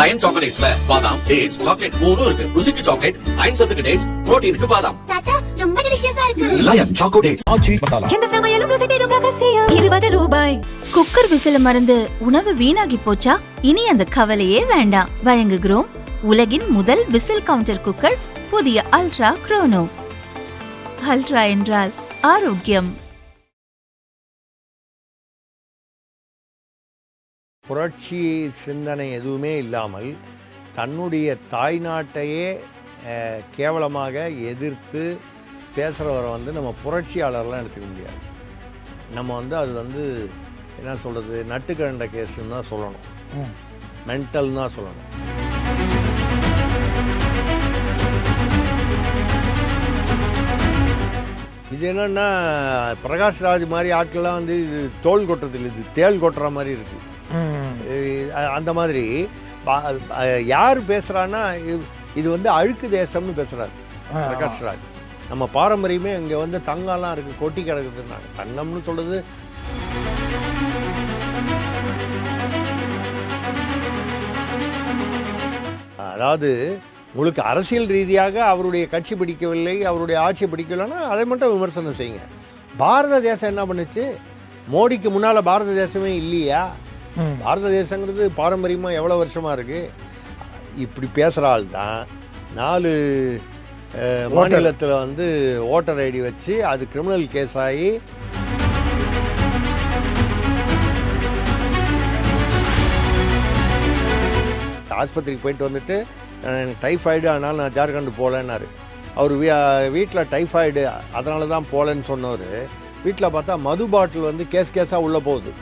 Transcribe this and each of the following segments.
Line சாக்லேட்ஸ்ல பாதாம், dates, chocolate மூணும் இருக்கு. ருசிக்கு சாக்லேட், அயன் சத்துக்கு டேட்ஸ், புரோட்டீனுக்கு பாதாம். தாத்தா ரொம்ப டெலிஷியஸா இருக்கு. லயன் சாக்கோ டேட்ஸ் ஆச்சி மசாலா. இந்த சமையலும் ருசி தேடும் ரகசியம். 20 ரூபாய். குக்கர் விசில மறந்து உணவு வீணாகி போச்சா? இனி அந்த கவலையே வேண்டாம். வழங்குகிறோம் உலகின் முதல் விசில் கவுண்டர் குக்கர், புதிய அல்ட்ரா குரோனோ. அல்ட்ரா என்றால் ஆரோக்கியம். புரட்சி சிந்தனை எதுவுமே இல்லாமல் தன்னுடைய தாய்நாட்டையே கேவலமாக எதிர்த்து பேசுகிறவரை வந்து நம்ம புரட்சியாளர்லாம் எடுத்துக்க முடியாது. நம்ம அது என்ன சொல்கிறது, நட்டுக்கண்ட கேஸுன்னு தான் சொல்லணும், மென்டல்னு தான் சொல்லணும். இது என்னென்னா பிரகாஷ்ராஜ் மாதிரி ஆட்கள்லாம் இது தோல் கொட்டுறது இல்லை, இது தேள் கொட்டுற மாதிரி இருக்குது. அந்த மாதிரி யார் பேசுகிறான்னா இது அழுக்கு தேசம்னு பேசுகிறாரு பிரகாஷ்ராஜ். நம்ம பாரம்பரியமே இங்கே தங்கம்லாம் இருக்குது, கொட்டி கிடக்குதுன்னாங்க. தங்கம்னு சொல்கிறது அதாவது உங்களுக்கு அரசியல் ரீதியாக அவருடைய கட்சி பிடிக்கவில்லை, அவருடைய ஆட்சி பிடிக்கவில்லைன்னா அதை மட்டும் விமர்சனம் செய்யுங்க. பாரத தேசம் என்ன பண்ணுச்சு? மோடிக்கு முன்னால் பாரத தேசமே இல்லையா? பாரத தேசங்கிறது பாரம்பரியமாக எவ்வளோ வருஷமாக இருக்குது. இப்படி பேசுகிற ஆள் தான் 4 மாநிலத்தில் ஓட்டர் ஐடி வச்சு அது கிரிமினல் கேஸ் ஆகி ஆஸ்பத்திரிக்கு போயிட்டு வந்துட்டு டைஃபாய்டு, அதனால் நான் ஜார்க்கண்ட் போகலன்னாரு. அவர் வீட்டில் டைஃபாய்டு அதனால தான் போகலன்னு சொன்னவர் வீட்டில் பார்த்தா மது பாட்டில் கேஸாக உள்ளே போகுது.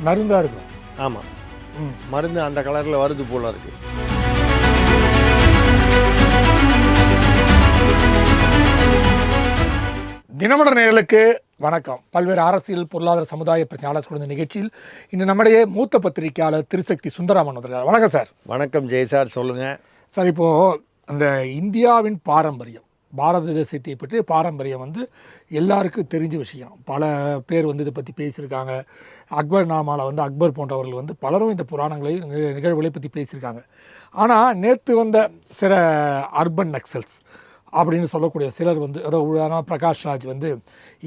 மருந்தாக இருக்கும். ஆமாம், மருந்து அந்த கலரில் வருது போல இருக்கு. தினமலர் நேயர்களுக்கு வணக்கம். பல்வேறு அரசியல், பொருளாதார, சமுதாய பிரச்சனையாளர் கொடுத்த நிகழ்ச்சியில் இன்று நம்முடைய மூத்த பத்திரிகையாளர் திருசக்தி சுந்தராமன் வந்திருக்கார். வணக்கம் சார். வணக்கம் ஜெய் சார், சொல்லுங்கள் சார். இப்போது அந்த இந்தியாவின் பாரம்பரியம், பாரத தேசத்தை பற்றி பாரம்பரியம் எல்லாருக்கும் தெரிஞ்ச விஷயம். பல பேர் இதை பற்றி பேசியிருக்காங்க. அக்பர் நாமாவில் அக்பர் போன்றவர்கள் பலரும் இந்த புராணங்களை, நிகழ்வுகளை பற்றி பேசியிருக்காங்க. ஆனால் நேற்று வந்த சில அர்பன் நக்சல்ஸ் அப்படின்னு சொல்லக்கூடிய சிலர் அதாவது பிரகாஷ்ராஜ்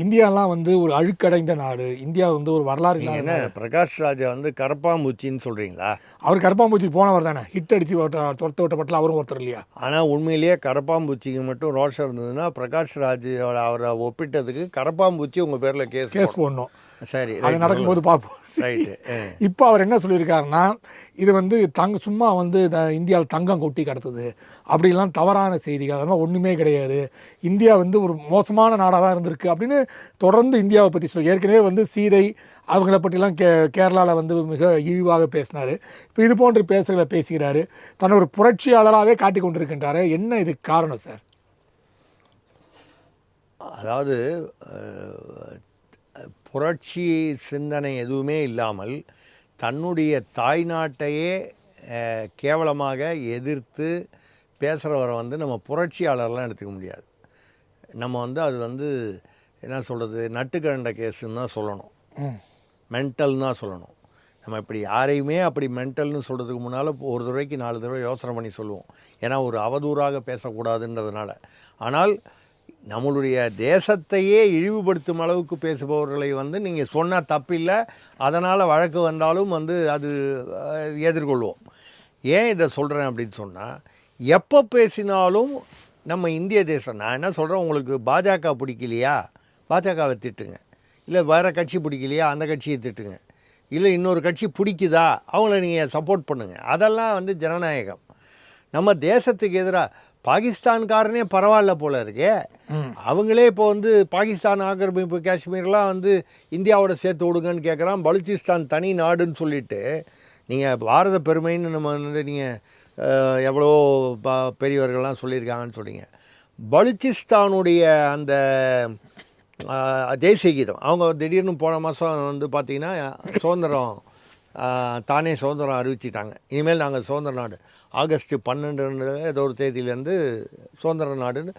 இந்தியாலாம் ஒரு அழுக்கடைந்த நாடு, இந்தியா ஒரு வரலாறு. என்ன பிரகாஷ்ராஜை கரப்பாம்பூச்சின்னு சொல்கிறீங்களா? அவர் கரப்பாம்பூச்சி போனவர் தானே, ஹிட் அடித்து துரத்த விட்டப்பட்டல அவரும் ஒருத்தர் இல்லையா? ஆனால் உண்மையிலேயே கரப்பாம்பூச்சிக்கு மட்டும் ரோஷம் இருந்ததுன்னா பிரகாஷ்ராஜ் அவரை ஒப்பிட்டதுக்கு கரப்பாம்பூச்சி உங்கள் பேரில் கேஸ் போடணும். சரி, அது நடக்கும்போது பார்ப்போம். ரைட்டு. இப்போ அவர் என்ன சொல்லியிருக்காருன்னா, இது சும்மா இந்தியாவில் தங்கம் கொட்டி கிடத்துது அப்படிலாம் தவறான செய்திகள், அதெல்லாம் ஒன்றுமே கிடையாது. இந்தியா ஒரு மோசமான நாடாக தான் இருந்திருக்கு அப்படின்னு தொடர்ந்து இந்தியாவை பற்றி சொல்லி, ஏற்கனவே சீதை அவங்கள பற்றிலாம் கேரளாவில் மிக இழிவாக பேசினார். இப்போ இது போன்ற பேசுகிறாரு. தன்னை ஒரு புரட்சியாளராகவே காட்டி கொண்டிருக்கின்றாரு. என்ன இதுக்கு காரணம் சார்? அதாவது புரட்சி சிந்தனை எதுவுமே இல்லாமல் தன்னுடைய தாய்நாட்டையே கேவலமாக எதிர்த்து பேசுகிறவரை நம்ம புரட்சியாளர்லாம் எடுத்துக்க முடியாது. நம்ம அது என்ன சொல்கிறது, நட்டுக்கண்ட கேஸுன்னு தான் சொல்லணும், மென்டல்னு தான் சொல்லணும். நம்ம இப்படி யாரையுமே அப்படி மென்டல்னு சொல்கிறதுக்கு முன்னால் ஒரு தடவைக்கு 4 தடவை யோசனை பண்ணி சொல்லுவோம். ஏன்னா ஒரு அவதூறாக பேசக்கூடாதுன்றதுனால. ஆனால் நம்மளுடைய தேசத்தையே இழிவுபடுத்தும் அளவுக்கு பேசுபவர்களை நீங்கள் சொன்னால் தப்பில்லை, அதனால் வழக்கு வந்தாலும் அது எதிர்கொள்வோம். ஏன் இதை சொல்கிறேன் அப்படின்னு சொன்னால், எப்போ பேசினாலும் நம்ம இந்திய தேசம், நான் என்ன சொல்கிறேன், உங்களுக்கு பாஜக பிடிக்கலையா பாஜகவை திட்டுங்க, இல்லை வேறு கட்சி பிடிக்கலையா அந்த கட்சியை திட்டுங்க, இல்லை இன்னொரு கட்சி பிடிக்குதா அவங்கள நீங்கள் சப்போர்ட் பண்ணுங்கள். அதெல்லாம் ஜனநாயகம். நம்ம தேசத்துக்கு எதிராக பாகிஸ்தான்காரனே பரவாயில்ல போல இருக்கே, அவங்களே இப்போ பாகிஸ்தான் ஆக்கிரமிப்பு காஷ்மீர்லாம் இந்தியாவோட சேர்த்து விடுங்கன்னு கேட்குறான். பலுச்சிஸ்தான் தனி நாடுன்னு சொல்லிட்டு நீங்கள் பாரத பெருமைன்னு நம்ம நீங்கள் எவ்வளோ பெரியவர்கள்லாம் சொல்லியிருக்காங்கன்னு சொல்கிறீங்க. பலுச்சிஸ்தானுடைய அந்த தேசிய கீதம் அவங்க திடீர்னு போன மாதம் பார்த்தீங்கன்னா சுதந்திரம் தானே சுதந்திரம் அறிவிச்சிட்டாங்க. இனிமேல் நாங்கள் சுதந்திர நாடு ஆகஸ்ட் 12 ஏதோ ஒரு தேதியிலேருந்து சுதந்திர நாடுன்னு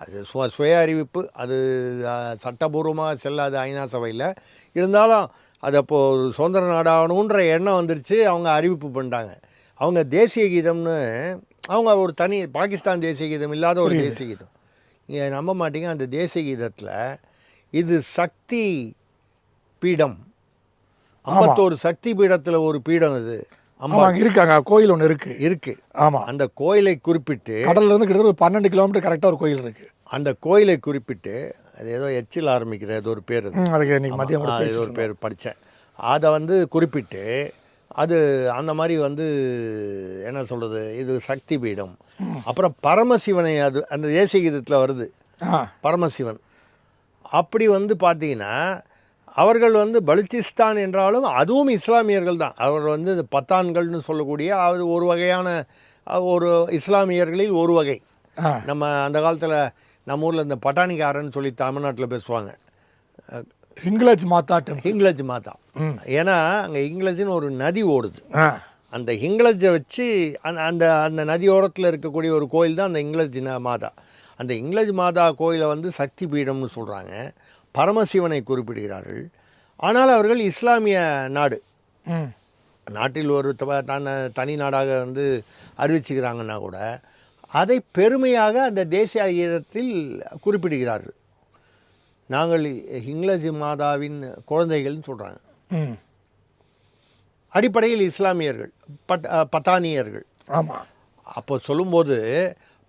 அது சுய அறிவிப்பு, அது சட்டபூர்வமாக செல்லாது ஐநா சபையில். இருந்தாலும் அது அப்போது சுதந்திர நாடாகணுன்ற எண்ணம் வந்துருச்சு, அவங்க அறிவிப்பு பண்ணிட்டாங்க. அவங்க தேசிய கீதம்னு அவங்க ஒரு தனி பாகிஸ்தான் தேசிய கீதம் இல்லாத ஒரு தேசிய கீதம். நீங்கள் நம்ப மாட்டீங்க, அந்த தேசிய கீதத்தில் இது சக்தி பீடம், 51 சக்தி பீடத்தில் ஒரு பீடம் இது ஆமாம் இருக்காங்க, கோயில் ஒன்று இருக்கு. ஆமாம், அந்த கோயிலை குறிப்பிட்டு கடல்லேருந்து கிட்டத்தட்ட ஒரு 12 கிலோமீட்டர் கரெக்டாக ஒரு கோயில் இருக்குது. அந்த கோயிலை குறிப்பிட்டு அது ஏதோ எச்சில் ஆரம்பிக்கிற ஏதோ ஒரு பேர், அதுக்கு இன்னைக்கு மதியம் கூட ஏதோ ஒரு பேர் படித்தேன். அதை வந்து குறிப்பிட்டு அது அந்த மாதிரி வந்து என்ன சொல்கிறது, இது சக்தி பீடம். அப்புறம் பரமசிவனை அது அந்த தேசிய கீதத்தில் வருது, பரமசிவன். அப்படி வந்து பார்த்தீங்கன்னா அவர்கள் வந்து பலுச்சிஸ்தான் என்றாலும் அதுவும் இஸ்லாமியர்கள் தான். அவர்கள் வந்து பத்தான்கள்னு சொல்லக்கூடிய அது ஒரு வகையான ஒரு இஸ்லாமியர்களில் ஒரு வகை. நம்ம அந்த காலத்தில் நம்ம ஊரில் இந்த பட்டாணிக்காரன்னு சொல்லி தமிழ்நாட்டில் பேசுவாங்க, ஹிங்லஜ் மாதா. ஹிங்லஜ் மாதா. ஏன்னா அங்கே ஹிங்லஜ்னு ஒரு நதி ஓடுது. அந்த ஹிங்லஜை வச்சு அந்த அந்த நதியோரத்தில் இருக்கக்கூடிய ஒரு கோயில் தான் அந்த ஹிங்லஜ் மாதா. அந்த ஹிங்லஜ் மாதா கோயிலை வந்து சக்தி பீடம்னு சொல்கிறாங்க, பரமசிவனை குறிப்பிடுகிறார்கள். ஆனால் அவர்கள் இஸ்லாமிய நாடு, நாட்டில் ஒரு தனி நாடாக வந்து அறிவிச்சுக்கிறாங்கன்னா கூட அதை பெருமையாக அந்த தேசிய கீதத்தில் குறிப்பிடுகிறார்கள். நாங்கள் ஹிங்லஜ் மாதாவின் குழந்தைகள்னு சொல்கிறாங்க. அடிப்படையில் இஸ்லாமியர்கள், பத்தானியர்கள். ஆமாம். அப்போ சொல்லும்போது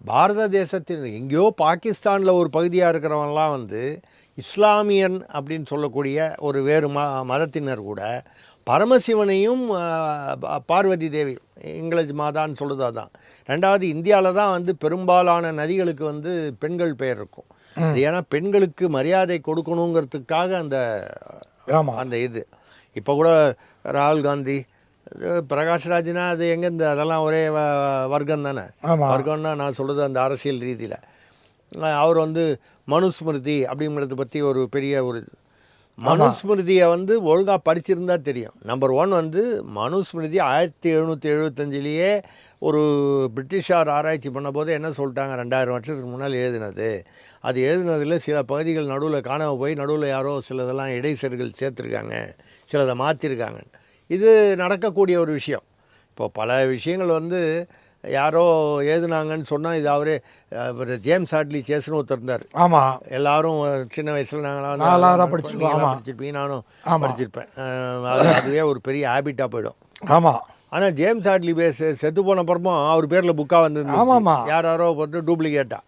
பாரத தேசத்தின் எங்கேயோ பாகிஸ்தானில் ஒரு பகுதியாக இருக்கிறவங்கலாம் வந்து இஸ்லாமியன் அப்படின்னு சொல்லக்கூடிய ஒரு வேறு மதத்தினர் கூட பரமசிவனையும் பார்வதி தேவி இங்கிலீஷ் மாதான்னு சொல்லுது. அதுதான். ரெண்டாவது, இந்தியாவில் தான் வந்து பெரும்பாலான நதிகளுக்கு வந்து பெண்கள் பெயர் இருக்கும். ஏன்னா பெண்களுக்கு மரியாதை கொடுக்கணுங்கிறதுக்காக அந்த அந்த இது. இப்போ கூட ராகுல் காந்தி, பிரகாஷ்ராஜ்னா அது எங்கேருந்து, அதெல்லாம் ஒரே வர்க்கம் தானே. வர்க்கம்னா நான் சொல்கிறது அந்த அரசியல் ரீதியில். அவர் வந்து மனுஸ்மிருதி அப்படிங்கிறத பற்றி ஒரு பெரிய ஒரு மனுஸ்மிருதியை வந்து ஒழுங்காக படிச்சிருந்தா தெரியும். நம்பர் 1 வந்து மனுஸ்மிருதி 1775 ஒரு பிரிட்டிஷார் ஆராய்ச்சி பண்ண போது என்ன சொல்லிட்டாங்க, 2000 வருஷத்துக்கு முன்னால் எழுதினது. அது எழுதினதில் சில பகுதிகள் நடுவில் காணாமல் போய் நடுவில் யாரோ சிலதெல்லாம் இடைச்சர்கள் சேர்த்துருக்காங்க, சிலதை மாற்றிருக்காங்க. இது நடக்கக்கூடிய ஒரு விஷயம். இப்போ பல விஷயங்கள் வந்து யாரோ எழுதுனாங்கன்னு சொன்னால் இது அவரே ஜேம்ஸ் ஹாட்லி சேஸ்னு ஒருத்தர் இருந்தார். ஆமாம், எல்லாரும் சின்ன வயசில் நாங்களாம் படிச்சிருப்பீங்க, நானும் படிச்சிருப்பேன். அதுவே ஒரு பெரிய ஹேபிட்டாக போயிடும். ஆமாம். ஆனால் ஜேம்ஸ் ஹாட்லி செத்து போன அப்புறமும் அவர் பேரில் புக்காக வந்து யாரோ போட்டு டூப்ளிகேட்டா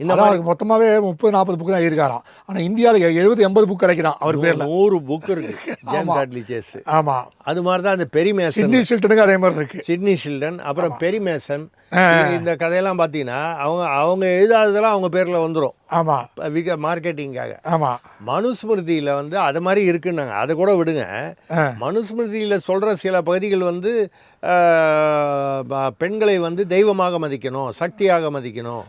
இந்த மாதிரி மொத்தமாகவே 30-40 புக்கு தான் இருக்காராம். ஆனால் இந்தியாவில் 70-80 புக் கிடைக்கிறான் அவர் பேரில். 100 புக் இருக்கு ஜேம்ஸ் ஹாட்லி சேஸ். ஆமாம். அது மாதிரி தான் அந்த பெரி மேசன், சிட்னி ஷில்டனுக்கு அதே மாதிரி இருக்கு. சிட்னி ஷில்டன், அப்புறம் பெரி மேசன், இந்த கதையெல்லாம் பார்த்தீங்கன்னா அவங்க எழுதாததெல்லாம் அவங்க பேரில் வந்துடும். ஆமாம், மார்க்கெட்டிங்காக. ஆமாம். மனுஸ்மிருதியில் வந்து அது மாதிரி இருக்குன்னாங்க. அதை கூட விடுங்க, மனுஸ்மிருதியில் சொல்கிற சில பகுதிகள் வந்து பெண்களை வந்து தெய்வமாக மதிக்கணும், சக்தியாக மதிக்கணும்,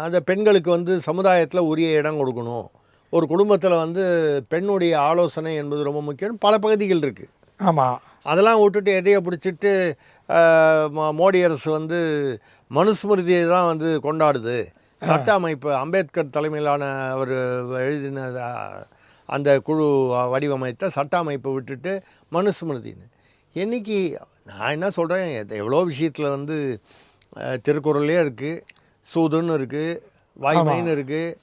அந்த பெண்களுக்கு வந்து சமுதாயத்தில் உரிய இடம் கொடுக்கணும், ஒரு குடும்பத்தில் வந்து பெண்ணுடைய ஆலோசனை என்பது ரொம்ப முக்கியம், பல பகுதிகள் இருக்குது. ஆமாம். அதெல்லாம் விட்டுட்டு எதையை பிடிச்சிட்டு மோடி அரசு வந்து மனுஸ்மிருதியை தான் வந்து கொண்டாடுது. சட்ட அமைப்பு அம்பேத்கர் தலைமையிலான அவர் எழுதின அந்த குழு வடிவமைத்த சட்ட அமைப்பை விட்டுட்டு மனுஸ்மிருதின்னு. என்னைக்கு நான் என்ன சொல்கிறேன், எவ்வளோ விஷயத்தில் வந்து திருக்குறள்லேயே இருக்குது, சூதுன்னு இருக்குது, வாய்மைன்னு இருக்குது.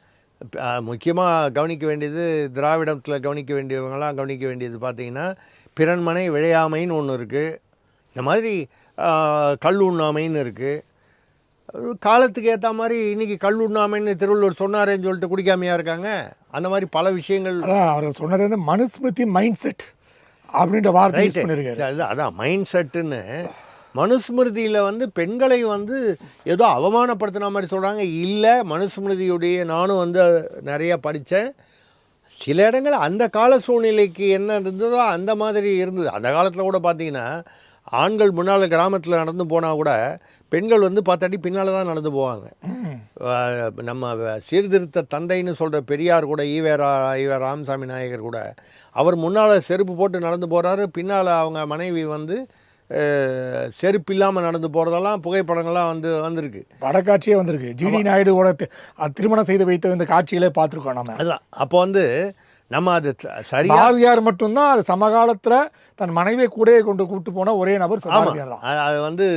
முக்கியமாக கவனிக்க வேண்டியது, திராவிடத்தில் கவனிக்க வேண்டியவங்களாம் கவனிக்க வேண்டியது பார்த்திங்கன்னா பிறன்மனை விழையாமைன்னு ஒன்று இருக்குது. இந்த மாதிரி கல் உண்ணாமைன்னு இருக்குது. காலத்துக்கு ஏற்ற மாதிரி இன்றைக்கி கல் உண்ணாமைன்னு திருவள்ளுவர் சொன்னாரேன்னு சொல்லிட்டு குடிக்காமையாக இருக்காங்க. அந்த மாதிரி பல விஷயங்கள். அவர் சொன்னது வந்து மனுஸ்மிருதி மைண்ட் செட் அப்படின்ற வார்த்தை யூஸ் பண்ணியிருக்காரு. அதான் மைண்ட் செட்டுன்னு. மனுஸ்மிருதியில் வந்து பெண்களை வந்து ஏதோ அவமானப்படுத்தின மாதிரி சொல்கிறாங்க. இல்லை, மனுஸ்மிருதியுடைய நானும் வந்து நிறையா படித்தேன். சில இடங்கள் அந்த கால சூழ்நிலைக்கு என்ன இருந்ததோ அந்த மாதிரி இருந்தது. அந்த காலத்தில் கூட பார்த்தீங்கன்னா ஆண்கள் முன்னால் கிராமத்தில் நடந்து போனால் கூட பெண்கள் வந்து 10 அடி பின்னால் தான் நடந்து போவாங்க. நம்ம சீர்திருத்த தந்தைன்னு சொல்கிற பெரியார் கூட ஈவே ராமசாமி நாயகர் கூட அவர் முன்னால் செருப்பு போட்டு நடந்து போகிறாரு, பின்னால் அவங்க மனைவி வந்து செருப்பு இல்லாமல் நடந்து போகிறதெல்லாம் புகைப்படங்கள்லாம் வந்திருக்கு. படக்காட்சியே வந்திருக்கு. ஜிடி நாயுடு கூட திருமணம் செய்து வைத்த இந்த காட்சிகளே பார்த்துருக்கோம் நம்ம. அதுதான். அப்போ வந்து நம்ம அது சரி, பாரதியார் மட்டும்தான் அது சமகாலத்தில் தன் மனைவியை கூடயே கூட்டு போன ஒரே நபர் பாரதியார் தான். அது வந்து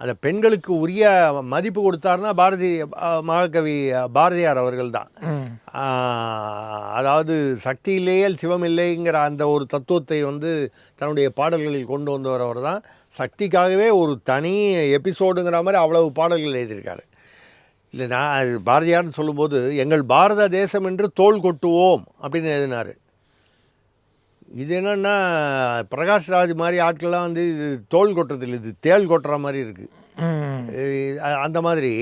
அந்த பெண்களுக்கு உரிய மதிப்பு கொடுத்தாருன்னா மகாகவி பாரதியார் அவர்கள் தான். அதாவது சக்தி இல்லையே சிவம் இல்லைங்கிற அந்த ஒரு தத்துவத்தை வந்து தன்னுடைய பாடல்களில் கொண்டு வந்தவர் தான். சக்திக்காகவே ஒரு தனி எபிசோடுங்கிற மாதிரி அவ்வளவு பாடல்கள் எழுதியிருக்காரு. இல்லை, நான் அது பாரதியார்னு சொல்லும்போது எங்கள் பாரத தேசம் என்று தோள் கொட்டுவோம் அப்படின்னு எழுதினார். இது என்னென்னா பிரகாஷ்ராஜ் மாதிரி ஆட்கள்லாம் வந்து இது தோல் கொட்டுறதில்லை, இது தேள் கொட்டுற மாதிரி இருக்குது. அந்த மாதிரி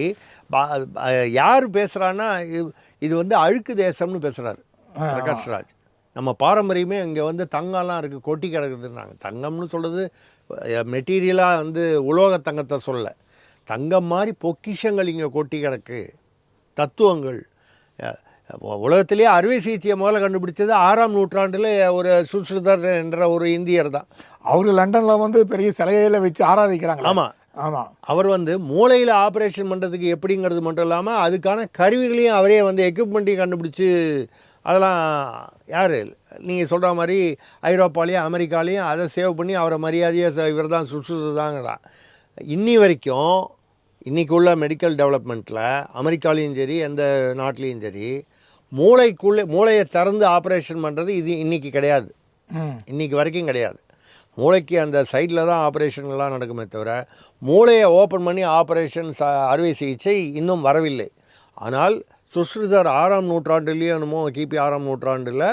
யார் பேசுகிறான்னா இது வந்து அழுக்கு தேசம்னு பேசுகிறாரு பிரகாஷ்ராஜ். நம்ம பாரம்பரியமே இங்கே வந்து தங்கம்லாம் இருக்குது, கொட்டி கிடக்குதுன்னாங்க. தங்கம்னு சொல்கிறது மெட்டீரியலாக வந்து உலோக தங்கத்தை சொல்ல, தங்கம் மாதிரி பொக்கிஷங்கள் இங்கே கொட்டி கிடக்கு. தத்துவங்கள் உலகத்திலேயே அறுவை சிகிச்சையை முதல்ல கண்டுபிடிச்சது 6ஆம் நூற்றாண்டில் ஒரு சுஷ்ருதர் என்ற ஒரு இந்தியர் தான். அவர் லண்டனில் வந்து பெரிய சிலையில் வச்சு ஆராதிக்கிறாங்க. ஆமாம் ஆமாம். அவர் வந்து மூளையில் ஆப்ரேஷன் பண்ணுறதுக்கு எப்படிங்கிறது மட்டும் இல்லாமல் அதுக்கான கருவிகளையும் அவரே வந்து எக்யூப்மெண்ட்டையும் கண்டுபிடிச்சி, அதெல்லாம் யார் நீங்கள் சொல்கிற மாதிரி ஐரோப்பாலேயும் அமெரிக்காலேயும் அதை சேவ் பண்ணி அவரை மரியாதையாக இவர் தான் சுஷ்ருதாங்கிறான். இன்னி வரைக்கும் இன்றைக்கி உள்ள மெடிக்கல் டெவலப்மெண்ட்டில் அமெரிக்காலேயும் சரி எந்த நாட்டிலையும் சரி மூளையை திறந்து ஆப்ரேஷன் பண்ணுறது இது இன்றைக்கி கிடையாது, இன்றைக்கி வரைக்கும் கிடையாது. மூளைக்கு அந்த சைடில் தான் ஆப்ரேஷன்கள்லாம் நடக்குமே தவிர மூளையை ஓப்பன் பண்ணி ஆப்ரேஷன் அறுவை சிகிச்சை இன்னும் வரவில்லை. ஆனால் சுஷ்ருதர் 6ஆம் நூற்றாண்டுலேயே என்னமோ கிபி 6ஆம் நூற்றாண்டில்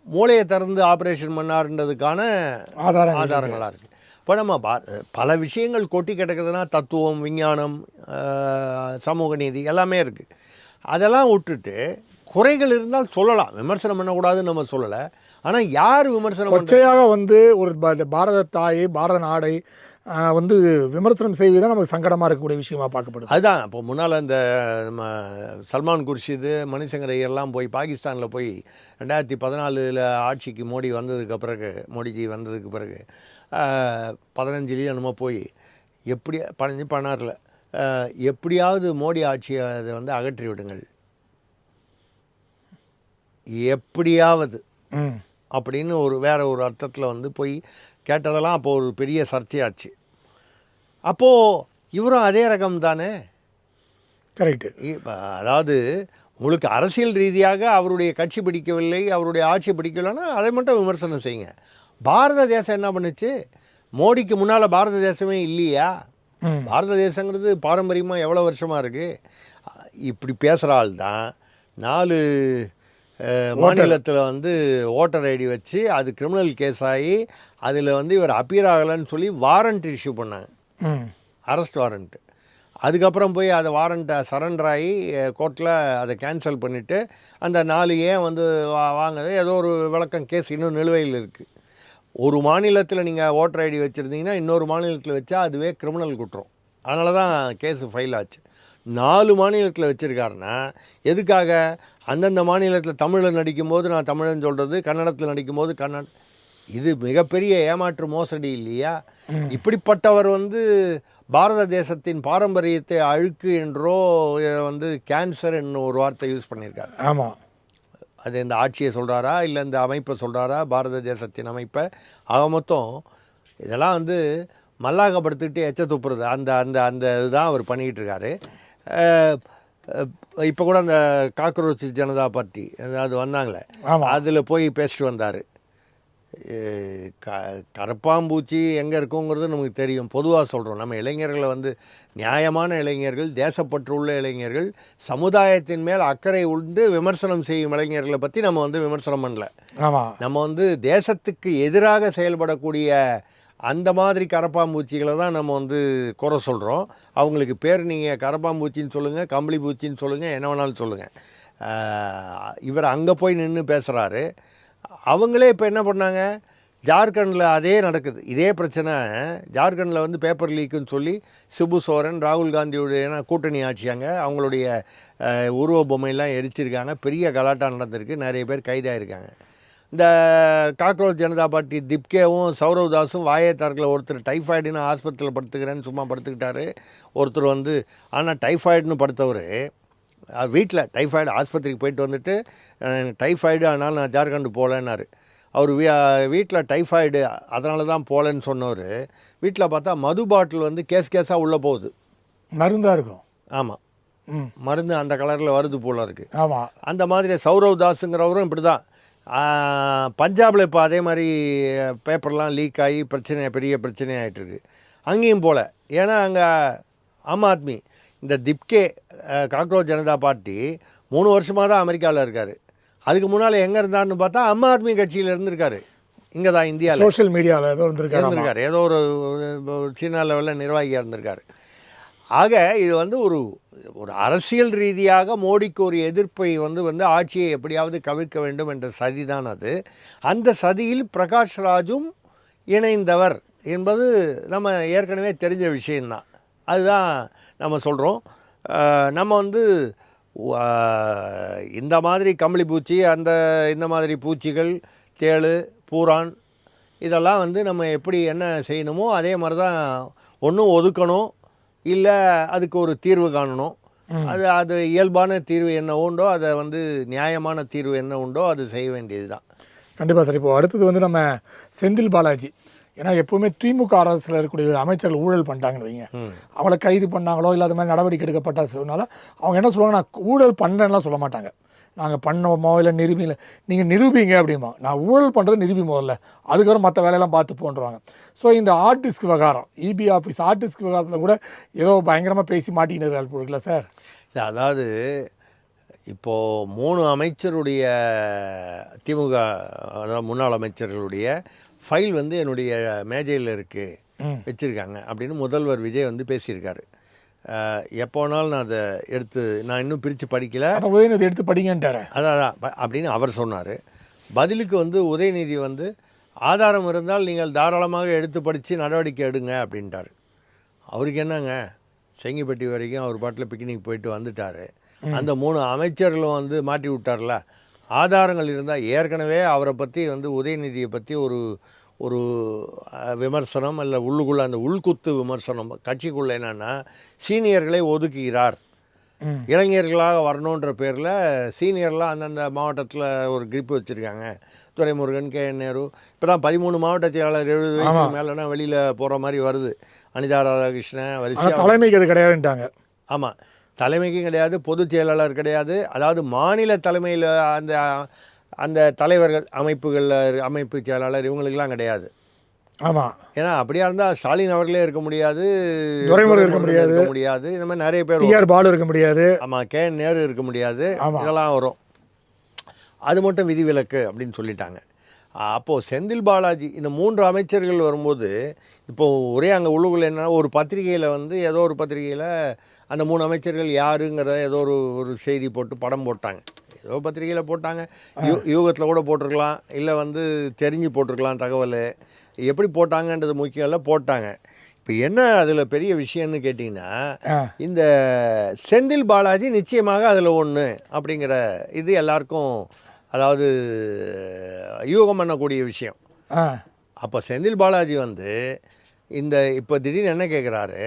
மூளையை திறந்து ஆப்ரேஷன் பண்ணாருன்றதுக்கான ஆதாரங்களாக இருக்குது. இப்போ நம்ம பல விஷயங்கள் கொட்டி கிடக்குதுன்னா தத்துவம், விஞ்ஞானம், சமூக நீதி எல்லாமே இருக்குது. அதெல்லாம் விட்டுட்டு குறைகள் இருந்தால் சொல்லலாம், விமர்சனம் பண்ணக்கூடாதுன்னு நம்ம சொல்லலை. ஆனால் யார் விமர்சனம் கொச்சையாக வந்து ஒரு பாரத தாயை, பாரத நாடை வந்து விமர்சனம் செய்வதுதான் நமக்கு சங்கடமாக இருக்கக்கூடிய விஷயமா பார்க்கப்படுது. அதுதான் இப்போ முன்னால் இந்த நம்ம சல்மான் குர்ஷிது, மணிசங்கர் ஐயர்லாம் போய் பாகிஸ்தானில் போய் 2014 ஆட்சிக்கு மோடிஜி வந்ததுக்கு பிறகு 15 என்னமோ போய் எப்படி 16 எப்படியாவது மோடி ஆட்சியை அதை வந்து அகற்றி விடுங்கள், எப்படியாவது அப்படின்னு வேற ஒரு அர்த்தத்தில் வந்து போய் கேட்டதெல்லாம் அப்போது ஒரு பெரிய சர்ச்சையாச்சு. அப்போது இவரும் அதே ரகம் தானே. கரெக்டு. அதாவது உங்களுக்கு அரசியல் ரீதியாக அவருடைய கட்சி பிடிக்கவில்லை, அவருடைய ஆட்சி பிடிக்கலைன்னா அதை மட்டும் விமர்சனம் செய்யுங்க. பாரத தேசம் என்ன பண்ணுச்சு? மோடிக்கு முன்னால் பாரத தேசமே இல்லையா? பாரத தேசங்கிறது பாரம்பரியமாக எவ்வளோ வருஷமாக இருக்குது. இப்படி பேசுகிற ஆள் தான் 4 மாநிலத்தில் வந்து ஓட்டர் ஐடி வச்சு அது கிரிமினல் கேஸ் ஆகி அதில் வந்து இவர் அப்பியர் ஆகலைன்னு சொல்லி வாரண்ட் இஷ்யூ பண்ணாங்க, அரெஸ்ட் வாரண்ட்டு. அதுக்கப்புறம் போய் அதை வாரண்ட்டை சரண்டர் ஆகி கோர்ட்டில் அதை கேன்சல் பண்ணிவிட்டு அந்த 4 ஏன் வந்து வாங்குது ஏதோ ஒரு விளக்கம் கேஸ் இன்னும் நிலுவையில் இருக்குது. ஒரு மாநிலத்தில் நீங்கள் ஓட்டர் ஐடி வச்சுருந்தீங்கன்னா இன்னொரு மாநிலத்தில் வச்சா அதுவே கிரிமினல் குற்றம். அதனால தான் கேஸு ஃபைல் ஆச்சு. 4 மாநிலத்தில் வச்சுருக்காருன்னா எதுக்காக? அந்தந்த மாநிலத்தில் தமிழில் நடிக்கும்போது நான் தமிழன் சொல்கிறது, கன்னடத்தில் நடிக்கும்போது கன்னட. இது மிகப்பெரிய ஏமாற்று மோசடி இல்லையா? இப்படிப்பட்டவர் வந்து பாரத தேசத்தின் பாரம்பரியத்தை அழுக்கு என்றோ வந்து கேன்சர் என்ன ஒரு வார்த்தை யூஸ் பண்ணியிருக்காரு. ஆமாம். அது இந்த ஆட்சியை சொல்கிறாரா இல்லை இந்த அமைப்பை சொல்கிறாரா, பாரத தேசத்தின் அமைப்பை? ஆக மொத்தம் இதெல்லாம் வந்து மல்லாக்கப்படுத்திக்கிட்டு எச்ச துப்புறது அந்த அந்த அந்த இதுதான் அவர் பண்ணிக்கிட்டு இருக்காரு. இப்போ கூட அந்த காக்ரோச் ஜனதா பார்ட்டி அது வந்தாங்களே, அதில் போய் பேசிட்டு வந்தார். கரப்பாம்பூச்சி எங்கே இருக்குங்கிறது நமக்கு தெரியும். பொதுவாக சொல்கிறோம், நம்ம இளைஞர்களை வந்து நியாயமான இளைஞர்கள், தேசப்பற்றுள்ள இளைஞர்கள், சமுதாயத்தின் மேல் அக்கறை உண்டு விமர்சனம் செய்யும் இளைஞர்களை பற்றி நம்ம வந்து விமர்சனம் பண்ணல. நம்ம வந்து தேசத்துக்கு எதிராக செயல்படக்கூடிய அந்த மாதிரி கரப்பாம்பூச்சிகளை தான் நம்ம வந்து குறை சொல்கிறோம். அவங்களுக்கு பேர் நீங்கள் கரப்பாம்பூச்சின்னு சொல்லுங்கள், கம்பளி பூச்சின்னு சொல்லுங்கள், என்ன வேணாலும் சொல்லுங்கள். இவர் அங்கே போய் நின்று பேசுகிறாரு. அவங்களே இப்போ என்ன பண்ணாங்க, ஜார்க்கண்டில் அதே நடக்குது, இதே பிரச்சனை. ஜார்க்கண்டில் வந்து பேப்பர் லீக்குன்னு சொல்லி சிபு சோரன், ராகுல் காந்தியுடைய கூட்டணி ஆட்சியாங்க, அவங்களுடைய உருவ பொம்மையெல்லாம் எரிச்சிருக்காங்க, பெரிய கலாட்டா நடந்திருக்கு, நிறைய பேர் கைதாகிருக்காங்க. இந்த காக்ரோச் ஜனதா பார்ட்டி திப்கேவும் சௌரவ் தாஸும் வாயே தரக்கில் ஒருத்தர் டைஃபாய்டுன்னு ஆஸ்பத்திரியில் படுத்துக்கிறேன்னு சும்மா படுத்துக்கிட்டாரு. ஒருத்தர் வந்து ஆனால் டைஃபாய்டுன்னு படுத்தவர் வீட்டில் டைஃபாய்டு ஆஸ்பத்திரிக்கு போயிட்டு வந்துட்டு டைஃபாய்டு ஆனால் நான் ஜார்க்கண்டு போகலன்னாரு. அவர் வீட்டில் டைஃபாய்டு அதனால தான் போகலன்னு சொன்னவர் வீட்டில் பார்த்தா மது பாட்டில் வந்து கேஸாக உள்ளே போகுது. மருந்தாக இருக்கும். ஆமாம், ம், மருந்து அந்த கலரில் வருது போல இருக்குது. ஆமாம். அந்த மாதிரி சௌரவ் தாஸுங்கிறவரும் இப்படி தான். பஞ்சாபில் இப்போ அதே மாதிரி பேப்பர்லாம் லீக் ஆகி பெரிய பிரச்சனை ஆகிட்டுருக்கு. அங்கேயும் போல், ஏன்னா அங்கே ஆம் ஆத்மி இந்த திப்கே காக்ரோச் ஜனதா பார்ட்டி 3 வருஷமாக தான் அமெரிக்காவில் இருக்கார். அதுக்கு முன்னால் எங்கே இருந்தார்னு பார்த்தா ஆம் ஆத்மி கட்சியில் இருந்திருக்காரு. இங்கே தான் இந்தியாவில் சோஷியல் மீடியாவில் ஏதோ இருந்திருக்காரு. ஏதோ ஒரு சின்ன லெவலில் நிர்வாகியாக இருந்திருக்காரு. ஆக இது வந்து ஒரு அரசியல் ரீதியாக மோடிக்கு ஒரு எதிர்ப்பை வந்து ஆட்சியை எப்படியாவது கவிழ்க்க வேண்டும் என்ற சதி தான் அது. அந்த சதியில் பிரகாஷ் ராஜும் இணைந்தவர் என்பது நம்ம ஏற்கனவே தெரிஞ்ச விஷயந்தான். அதுதான் நம்ம சொல்கிறோம். நம்ம வந்து இந்த மாதிரி கம்பளி பூச்சி இந்த மாதிரி பூச்சிகள், தேள், பூரான் இதெல்லாம் வந்து நம்ம எப்படி என்ன செய்யணுமோ அதே மாதிரி தான் ஒன்றும் ஒதுக்கணும், இல்லை அதுக்கு ஒரு தீர்வு காணணும். அது இயல்பான தீர்வு என்ன உண்டோ அதை வந்து நியாயமான தீர்வு என்ன உண்டோ அது செய்ய வேண்டியது தான். கண்டிப்பாக சார். இப்போ அடுத்தது வந்து நம்ம செந்தில் பாலாஜி, ஏன்னா எப்போவுமே திமுக அரசில் இருக்கக்கூடிய அமைச்சர்கள் ஊழல் பண்ணிட்டாங்கன்னு வைங்க, அவளை கைது பண்ணாங்களோ இல்லை அது மாதிரி நடவடிக்கை எடுக்கப்பட்ட சொன்னால அவங்க என்ன சொல்லுவாங்க, நான் ஊழல் பண்ணுறேன்லாம் சொல்ல மாட்டாங்க. நாங்கள் பண்ணோமோ இல்லை நிரூபிங்கள, நீங்கள் நிரூபிங்க அப்படிமா, நான் ஊழல் பண்ணுறது நிரூபி முதல்ல, அதுக்கப்புறம் மற்ற வேலையெல்லாம் பார்த்து போன்றுவாங்க. ஸோ இந்த ஆர்டிஸ்க் விவகாரம், இபி ஆஃபீஸ் ஆர்டிஸ்க் விவகாரத்தில் கூட ஏதோ பயங்கரமாக பேசி மாட்டிக்கிட்டு போஇருக்குல்ல சார்? இல்லை, அதாவது இப்போது 3 அமைச்சருடைய திமுக அதாவது முன்னாள் அமைச்சர்களுடைய ஃபைல் வந்து என்னுடைய மேஜையில் இருக்குது வச்சுருக்காங்க அப்படின்னு முதல்வர் விஜய் வந்து பேசியிருக்காரு. எப்போனாலும் நான் அதை நான் இன்னும் பிரித்து படிக்கலை, உதயநிதி எடுத்து படிங்கன்ட்டார். அதான் அப்படின்னு அவர் சொன்னார். பதிலுக்கு வந்து உதயநிதி வந்து ஆதாரம் இருந்தால் நீங்கள் தாராளமாக எடுத்து படித்து நடவடிக்கை எடுங்க அப்படின்ட்டார். அவருக்கு என்னங்க, செங்கிப்பட்டி வரைக்கும் அவர் பாட்டில் பிக்னிக் போயிட்டு வந்துட்டார். அந்த 3 அமைச்சர்களும் வந்து மாட்டி விட்டார்ல. ஆதாரங்கள் இருந்தால் ஏற்கனவே அவரை பற்றி வந்து உதயநிதியை பற்றி ஒரு விமர்சனம் அல்ல உள்ளுக்குள்ளே அந்த உள்குத்து விமர்சனம் கட்சிக்குள்ளே என்னென்னா, சீனியர்களை ஒதுக்குகிறார், இளைஞர்களாக வரணுன்ற பேரில் சீனியர்லாம் அந்தந்த மாவட்டத்தில் ஒரு கிரிப் வச்சுருக்காங்க. துரைமுருகன், KN நேரு, இப்போ தான் 13 மாவட்ட செயலாளர் 70 வயசுக்கு மேலேனா வெளியில் போகிற மாதிரி வருது. அனிதா ராதாகிருஷ்ணன் வரிசையாக தலைமைக்கு அது கிடையாதுன்ட்டாங்க. ஆமாம், தலைமைக்கும் கிடையாது, பொதுச் செயலாளர் கிடையாது. அதாவது மாநில தலைமையில் அந்த தலைவர்கள் அமைப்பு செயலாளர் இவங்களுக்கெல்லாம் கிடையாது. ஆமாம், ஏன்னா அப்படியா இருந்தால் ஸ்டாலின் அவர்களே இருக்க முடியாது, துரைமுருகன் இருக்க முடியாது, இந்த மாதிரி நிறைய பேர், TR பாலு இருக்க முடியாது, ஆமாம், KN நேரு இருக்க முடியாது, இதெல்லாம் வரும். அது மட்டும் விதிவிலக்கு அப்படின்னு சொல்லிட்டாங்க. அப்போது செந்தில் பாலாஜி இந்த 3 அமைச்சர்கள் வரும்போது இப்போது ஒரே அங்கே உள்ளுக்குள்ள என்னன்னா, ஒரு பத்திரிகையில் வந்து ஏதோ ஒரு பத்திரிகையில் அந்த 3 அமைச்சர்கள் யாருங்கிறத ஏதோ ஒரு செய்தி போட்டு படம் போட்டாங்க. ஏதோ பத்திரிகையில் போட்டாங்க, யூகத்தில் கூட போட்டிருக்கலாம், இல்லை வந்து தெரிஞ்சு போட்டிருக்கலாம். தகவல் எப்படி போட்டாங்கன்றது முக்கியம் இல்லை, போட்டாங்க. இப்போ என்ன அதில் பெரிய விஷயம்னு கேட்டிங்கன்னா, இந்த செந்தில் பாலாஜி நிச்சயமாக அதில் ஒன்று அப்படிங்கிற இது எல்லாருக்கும் அதாவது யூகம் பண்ணக்கூடிய விஷயம். அப்போ செந்தில் பாலாஜி வந்து இப்போ திடீர்னு என்ன கேட்குறாரு,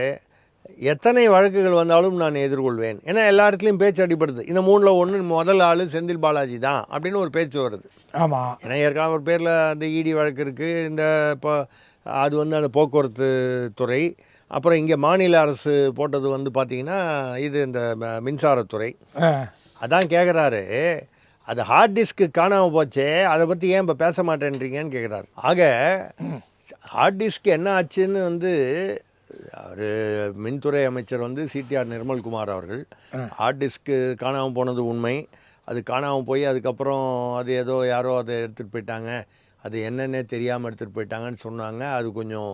எத்தனை வழக்குகள் வந்தாலும் நான் எதிர்கொள்வேன். ஏன்னா எல்லா இடத்துலையும் பேச்சு அடிப்படுது, இந்த 3ல் 1 முதல் ஆள் செந்தில் பாலாஜி தான் அப்படின்னு ஒரு பேச்சு வருது. ஆமாம், ஏன்னா ஏற்கனவே ஒரு பேரில் அந்த இடி வழக்கு இருக்குது. இப்போ அது வந்து அந்த போக்குவரத்து துறை, அப்புறம் இங்கே மாநில அரசு போட்டது வந்து பார்த்திங்கன்னா இது இந்த மின்சாரத்துறை. அதான் கேட்குறாரு, அது ஹார்ட் டிஸ்க்கு காணாமல் போச்சே, அதை பற்றி ஏன் இப்போ பேச மாட்டேன்றீங்கன்னு கேட்குறாரு. ஆக ஹார்ட் டிஸ்க் என்ன ஆச்சுன்னு வந்து அவர் மின்துறை அமைச்சர் வந்து CTR நிர்மல்குமார் அவர்கள், ஹார்ட் டிஸ்க்கு காணாமல் போனது உண்மை, அது காணாமல் போய் அதுக்கப்புறம் அது யாரோ அதை எடுத்துகிட்டு போயிட்டாங்க, அது என்னென்னே தெரியாமல் எடுத்துகிட்டு போயிட்டாங்கன்னு சொன்னாங்க. அது கொஞ்சம்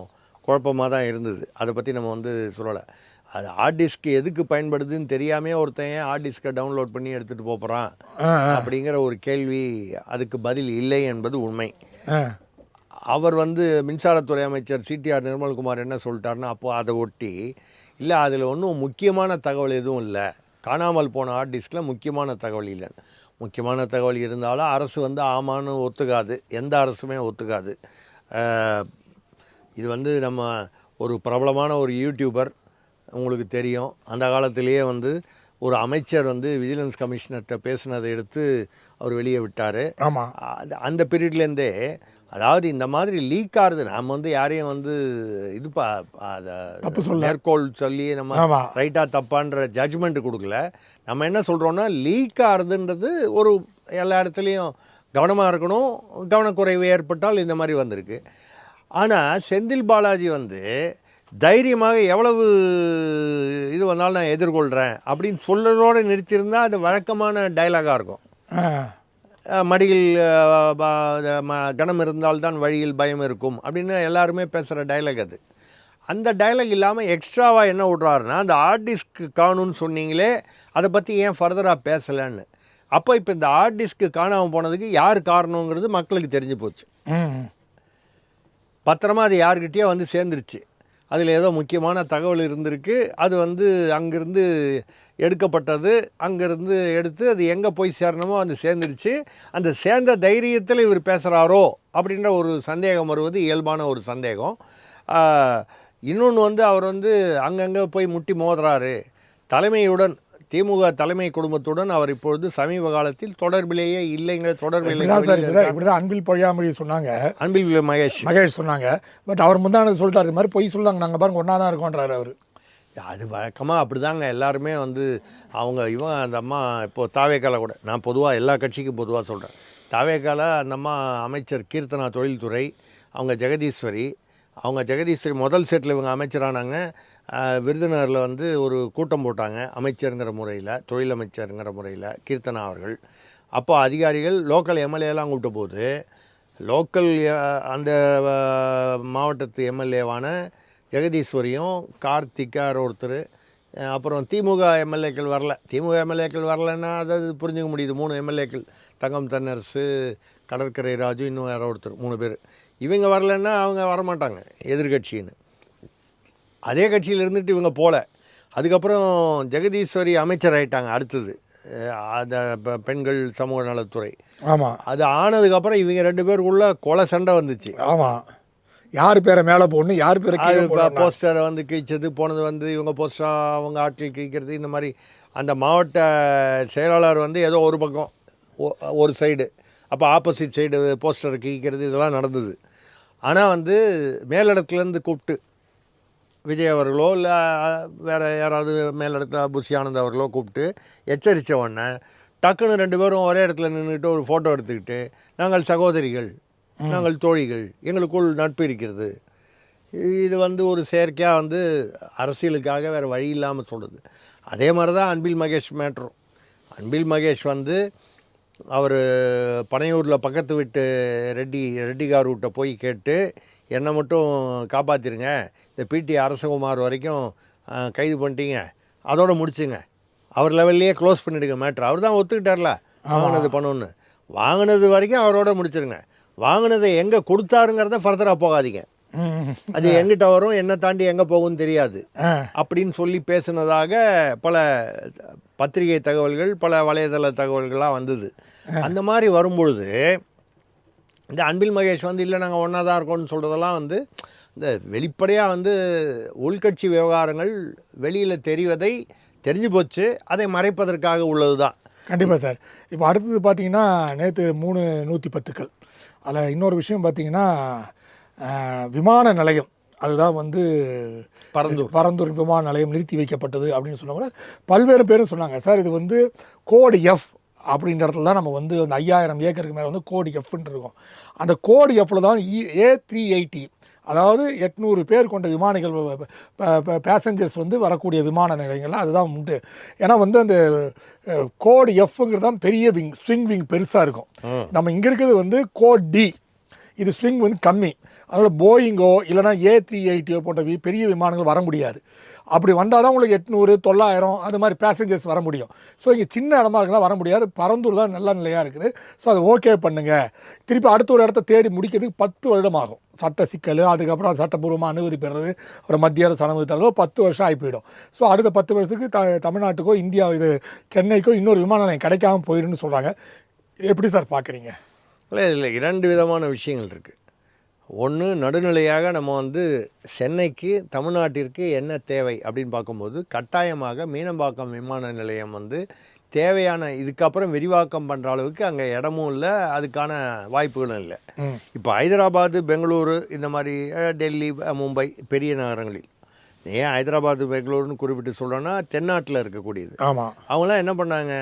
குழப்பமாக தான் இருந்தது. அதை பற்றி நம்ம வந்து சொல்லலை. அது ஹார்ட் டிஸ்க் எதுக்கு பயன்படுதுன்னு தெரியாமே ஒருத்தன் ஹார்ட் டிஸ்கை டவுன்லோட் பண்ணி எடுத்துகிட்டு போகிறான் அப்படிங்கிற ஒரு கேள்வி, அதுக்கு பதில் இல்லை என்பது உண்மை. அவர் வந்து மின்சாரத்துறை அமைச்சர் CTR நிர்மல்குமார் என்ன சொல்லிட்டாருன்னா, அப்போ அதை ஒட்டி இல்லை அதில் ஒன்றும் முக்கியமான தகவல் எதுவும் இல்லை, காணாமல் போன ஹார்ட் டிஸ்கில் முக்கியமான தகவல் இல்லை. முக்கியமான தகவல் இருந்தாலும் அரசு வந்து ஆமான்னு ஒத்துக்காது, எந்த அரசுமே ஒத்துக்காது. இது வந்து நம்ம ஒரு பிரபலமான ஒரு யூடியூபர் உங்களுக்கு தெரியும், அந்த காலத்திலேயே வந்து ஒரு அமைச்சர் வந்து விஜிலன்ஸ் கமிஷனர்கிட்ட பேசுனதை எடுத்து அவர் வெளியே விட்டார். ஆமாம். அந்த பீரியட்லேருந்தே அதாவது இந்த மாதிரி லீக் ஆகுது. நம்ம வந்து யாரையும் வந்து இது அதை மேற்கோள் சொல்லி நம்ம ரைட்டாக தப்பான்ற ஜட்ஜ்மெண்ட் கொடுக்கல. நம்ம என்ன சொல்கிறோன்னா லீக் ஆகுதுன்றது ஒரு எல்லா இடத்துலையும் கவனமாக இருக்கணும். கவனக்குறைவு ஏற்பட்டால் இந்த மாதிரி வந்திருக்கு. ஆனால் செந்தில் பாலாஜி வந்து தைரியமாக எவ்வளவு இது வந்தாலும் நான் எதிர்கொள்கிறேன் அப்படின்னு சொல்கிறதோடு நிறுத்தியிருந்தால் அது வழக்கமான டைலாகாக இருக்கும். மடியில் கனம் இருந்தால்தான் வழியில் பயம் இருக்கும் அப்படின்னு எல்லாருமே பேசுகிற டைலாக் அது. அந்த டைலாக் இல்லாமல் எக்ஸ்ட்ராவாக என்ன விட்றாருன்னா, அந்த ஹார்ட் டிஸ்க் காணும்னு சொன்னீங்களே அதை பற்றி ஏன் ஃபர்தராக பேசலைன்னு. அப்போ இப்போ இந்த ஹார்ட் டிஸ்க்கு காணாமல் போனதுக்கு யார் காரணங்கிறது மக்களுக்கு தெரிஞ்சு போச்சு. பத்திரமா அது யார்கிட்டயோ வந்து சேர்ந்துருச்சு. அதில் ஏதோ முக்கியமான தகவல் இருந்திருக்கு. அது வந்து அங்கேருந்து எடுக்கப்பட்டது. அங்கேருந்து எடுத்து அது எங்கே போய் சேரணுமோ அது சேர்ந்துருச்சு. அந்த சேர்ந்த தைரியத்தில் இவர் பேசுகிறாரோ அப்படின்ற ஒரு சந்தேகம் வருவது இயல்பான ஒரு சந்தேகம். இன்னொன்று வந்து அவர் வந்து அங்கங்கே போய் முட்டி மோதுறாரு. தலைமையுடன் திமுக தலைமை குடும்பத்துடன் அவர் இப்பொழுது சமீப காலத்தில் தொடர்பிலேயே இல்லைங்கிற தொடர்பில் இப்படிதான் அன்பில் பொழியாமொழி சொன்னாங்க. அன்பில் மகேஷ் சொன்னாங்க. பட் அவர் முந்தானது சொல்லிட்டாரு, இது மாதிரி பொய் சொல்லுவாங்க, நாங்கள் பாருங்க ஒன்றா தான் இருக்கோன்றாரு அவர். அது வழக்கமாக அப்படி தாங்க எல்லாருமே வந்து அவங்க அந்த அம்மா இப்போது தாவேக்கால கூட, நான் பொதுவாக எல்லா கட்சிக்கும் பொதுவாக சொல்கிறேன், தாவேக்கால அந்த அம்மா அமைச்சர் கீர்த்தனா தொழில்துறை, அவங்க ஜெகதீஸ்வரி முதல் செட்டில் இவங்க அமைச்சரானாங்க. விருதுநகரில் வந்து ஒரு கூட்டம் போட்டாங்க அமைச்சருங்கிற முறையில், தொழில் அமைச்சருங்கிற முறையில் கீர்த்தனா அவர்கள். அப்போ அதிகாரிகள் லோக்கல் எம்எல்ஏலாம் கூப்பிட்ட போது லோக்கல் அந்த மாவட்டத்து எம்எல்ஏவான ஜெகதீஸ்வரியும் கார்த்திகார் ஒருத்தர், அப்புறம் திமுக எம்எல்ஏக்கள் வரலன்னா அதாவது புரிஞ்சுக்க முடியுது. 3 எம்எல்ஏக்கள், தங்கம் தென்னரசு, கடற்கரை ராஜு, இன்னும் யாரோ ஒருத்தர், 3 பேர். இவங்க வரலன்னா அவங்க வரமாட்டாங்க எதிர்கட்சின்னு. அதே கட்சியில் இருந்துட்டு இவங்க போல. அதுக்கப்புறம் ஜெகதீஸ்வரி அமைச்சர் ஆகிட்டாங்க. அடுத்தது அந்த பெண்கள் சமூக நலத்துறை. ஆமாம். அது ஆனதுக்கப்புறம் இவங்க 2 பேருக்குள்ள கொலை சண்டை வந்துச்சு. ஆமாம். யார் பேரை மேலே போடணும், யார் பேரை போஸ்டரை வந்து கிழிச்சது, போனது வந்து இவங்க போஸ்டர் அவங்க ஆட்கள் கிழிக்கிறது, இந்த மாதிரி. அந்த மாவட்ட செயலாளர் வந்து ஏதோ ஒரு பக்கம் ஒரு சைடு, அப்போ ஆப்போசிட் சைடு போஸ்டரை கிழிக்கிறது, இதெல்லாம் நடந்தது. ஆனால் வந்து மேலிடத்துலேருந்து கூப்பிட்டு விஜய் அவர்களோ இல்லை வேறு யாராவது மேலிடத்தில் புஷி ஆனந்த் அவர்களோ கூப்பிட்டு எச்சரித்த உடனே டக்குன்னு 2 பேரும் ஒரே இடத்துல நின்றுட்டு ஒரு ஃபோட்டோ எடுத்துக்கிட்டு, நாங்கள் சகோதரிகள், நாங்கள் தோழிகள், எங்களுக்குள் நட்பு இருக்கிறது. இது வந்து ஒரு செயற்கையாக வந்து அரசியலுக்காக வேறு வழி இல்லாமல் சொல்லுது. அதே மாதிரி தான் அன்பில் மகேஷ் மேட்ரும். அன்பில் மகேஷ் வந்து அவர் பனையூரில் பக்கத்து வீட்டு ரெட்டிகார் வீட்டை போய் கேட்டு என்னை மட்டும் காப்பாற்றிருங்க, இந்த பிடி அரசகுமார் வரைக்கும் கைது பண்ணிட்டீங்க, அதோடு முடிச்சுங்க, அவர் லெவல்லையே க்ளோஸ் பண்ணிவிடுங்க மேட்ரு. அவர் தான் ஒத்துக்கிட்டார்ல வாங்கினது பண்ணணுன்னு. வாங்கினது வரைக்கும் அவரோட முடிச்சிருங்க. வாங்கினதை எங்கே கொடுத்தாருங்கிறத ஃபர்தராக போகாதீங்க, அது எங்கிட்ட வரும், என்ன தாண்டி எங்கே போகும்னு தெரியாது அப்படின்னு சொல்லி பேசுனதாக பல பத்திரிகை தகவல்கள், பல வலைதள தகவல்களாக வந்தது. அந்த மாதிரி வரும்பொழுது இந்த அன்பில் மகேஷ் வந்து இல்லை நாங்கள் ஒன்றா தான் இருக்கோம்னு சொல்கிறதெல்லாம் வந்து இந்த வெளிப்படையாக வந்து உள்கட்சி விவகாரங்கள் வெளியில் தெரிவதை தெரிஞ்சு போச்சு, அதை மறைப்பதற்காக உள்ளது தான். கண்டிப்பாக சார். இப்போ அடுத்தது பார்த்தீங்கன்னா நேற்று 3 110கள். அதில் இன்னொரு விஷயம் பார்த்தீங்கன்னா விமான நிலையம், அதுதான் வந்து பரந்தூர் விமான நிலையம் நிறுத்தி வைக்கப்பட்டது அப்படின்னு சொன்னவங்க பல்வேறு பேரும் சொன்னாங்க. சார் இது வந்து கோடு எஃப் அப்படின்ற இடத்துல தான் நம்ம வந்து அந்த 5000 ஏக்கருக்கு மேலே வந்து கோடு எஃப்ன்னு இருக்கும். அந்த கோடு எஃப்பில் தான் A380, அதாவது 800 பேர் கொண்ட விமானிகள் பேசஞ்சர்ஸ் வந்து வரக்கூடிய விமான நிலையங்கள்லாம் அதுதான் உண்டு. ஏன்னா வந்து அந்த கோடு எஃப்ங்கிறது தான் பெரிய விங், ஸ்விங் விங் பெருசாக இருக்கும். நம்ம இங்கே இருக்கிறது வந்து கோட் டி, இது ஸ்விங் வந்து கம்மி. அதனால் போயிங்கோ இல்லைனா A380 போன்ற பெரிய விமானங்கள் வர முடியாது. அப்படி வந்தால் தான் உங்களுக்கு 800 900 அது மாதிரி பேசஞ்சர்ஸ் வர முடியும். ஸோ இங்கே சின்ன இடமா இருக்கலாம் வர முடியாது. பரந்தூர் தான் நல்ல நிலையாக இருக்குது. ஸோ அது ஓகே பண்ணுங்கள். திருப்பி அடுத்த ஒரு இடத்த தேடி முடிக்கிறதுக்கு 10 வருடம் ஆகும். சட்ட சிக்கல், அதுக்கப்புறம் சட்டப்பூர்வமாக அனுமதி பெறுறது, ஒரு மத்திய அரசு அனுமதி தரதோ 10 வருஷம் ஆகி போயிடும். ஸோ அடுத்த 10 வருஷத்துக்கு தமிழ்நாட்டுக்கோ இந்தியா சென்னைக்கோ இன்னொரு விமான நிலையம் கிடைக்காமல் போயிடுன்னு சொல்கிறாங்க. எப்படி சார் பார்க்குறீங்க? இல்லை 2 விதமான விஷயங்கள் இருக்குது. ஒன்று நடுநிலையாக நம்ம வந்து சென்னைக்கு தமிழ்நாட்டிற்கு என்ன தேவை அப்படின்னு பார்க்கும்போது கட்டாயமாக மீனம்பாக்கம் விமான நிலையம் வந்து தேவையான இதுக்கப்புறம் விரிவாக்கம் பண்ணுற அளவுக்கு அங்கே இடமும் இல்லை, அதுக்கான வாய்ப்புகளும் இல்லை. இப்போ ஹைதராபாத்து, பெங்களூரு இந்த மாதிரி டெல்லி, மும்பை பெரிய நகரங்களில், ஏன் ஹைதராபாத்து பெங்களூருன்னு குறிப்பிட்டு சொல்கிறோன்னா தென்னாட்டில் இருக்கக்கூடியது. ஆமாம், அவங்களாம் என்ன பண்ணாங்க,